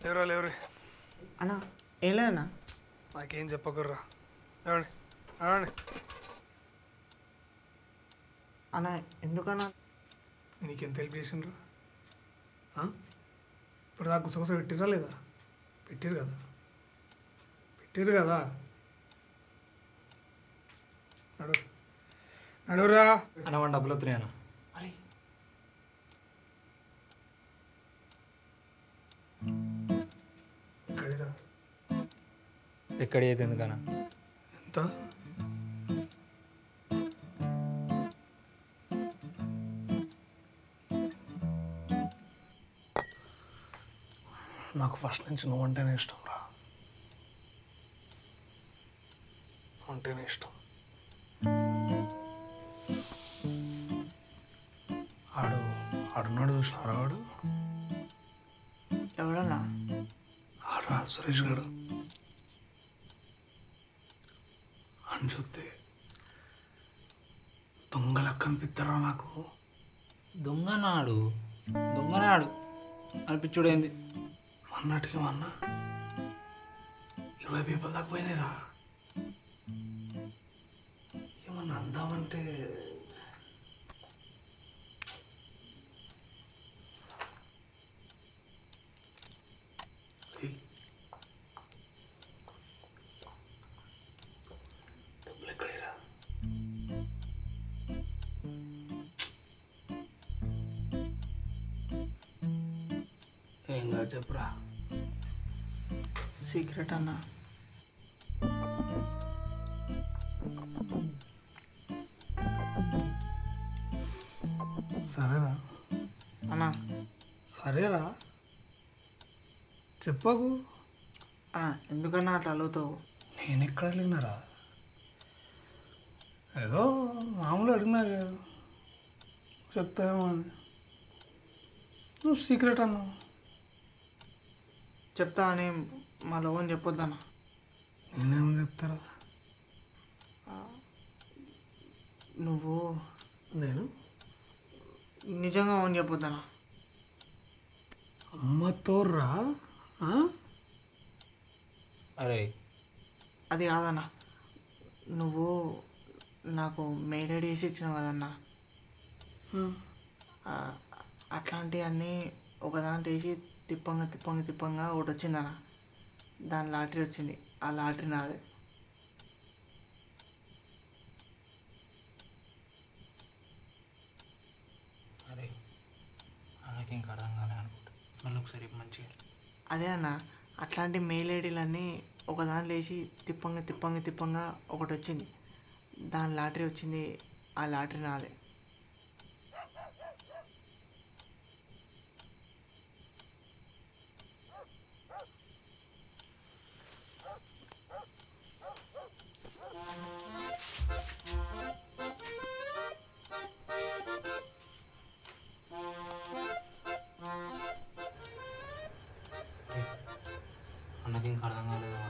లేవరా లేవరే అన్నా ఏం లేదన్నా. నాకేం చెప్పకుర్రా. లేవండి లేవండి. అన్నా ఎందుకన్నా? నీకెంత హెల్ప్ చేసిండ్రు? ఇప్పుడు నాకు గుసగుస పెట్టిరా లేదా? పెట్టిరు కదా, పెట్టిరు కదా. నడు నడురా. అన్న మన డబ్బులు వస్తున్నాయి అన్న. అరే ఎక్కడిరా? ఎక్కడ అయితే ఎందుకన్నా? ఎంత? నాకు ఫస్ట్ నుంచి నువ్వంటేనే ఇష్టం రా, అంటేనే ఇష్టం. ఆడు ఆడున్నాడు చూసినారా? వాడు ఎవడన్నా? ఆడురా సురేష్ గారు. అని చూస్తే దొంగలకు కనిపిస్తారా నాకు? దొంగనాడు దొంగనాడు అనిపించుడేంది? మొన్నటికి మొన్న 20 పీపుల్ దాకా పోయినాయిరా. ఏమన్నా అందామంటే డబ్బులు ఎక్కడేరా? ఏం కాదు చెప్పురా. సీక్రెట్ అన్నా. సరేరా అన్నా సరేరా చెప్పకు. ఎందుకన్నా అట్లా అడుగుతావు? నేను ఎక్కడ అడిగినారా? ఏదో మామూలు అడిగినా కదా, చెప్తావేమో అని. నువ్వు సీక్రెట్ అన్నావు. చెప్తా అని మా లోన్ చెప్పొద్దన్నా. నేనేమని చెప్తారా? నువ్వు నేను నిజంగా ఓన్ చెప్పొద్దన్నా. అమ్మతో రా. అరే అది కాదన్నా, నువ్వు నాకు మెయిల్ ఐడి వేసి ఇచ్చినావు కదన్నా. అట్లాంటివన్నీ ఒకదాంట్లో వేసి తిప్పంగా తిప్పంగా తిప్పంగా ఒకటి వచ్చిందన్న. దాని లాటరీ వచ్చింది. ఆ లాటరీ నాదే. అరే నాకు ఇంకా అర్థం కాలే అనుకుంటా. మళ్ళీ ఒకసారి మంచిగా అదే అన్న, అట్లాంటి మెయిల్ ఐడీలన్నీ ఒకదాంట్లో వేసి తిప్పంగా తిప్పంగా తిప్పంగా ఒకటి వచ్చింది. దాని లాటరీ వచ్చింది. ఆ లాటరీ నాదే. అన్నకి ఇంకా అర్థం కాలేదు.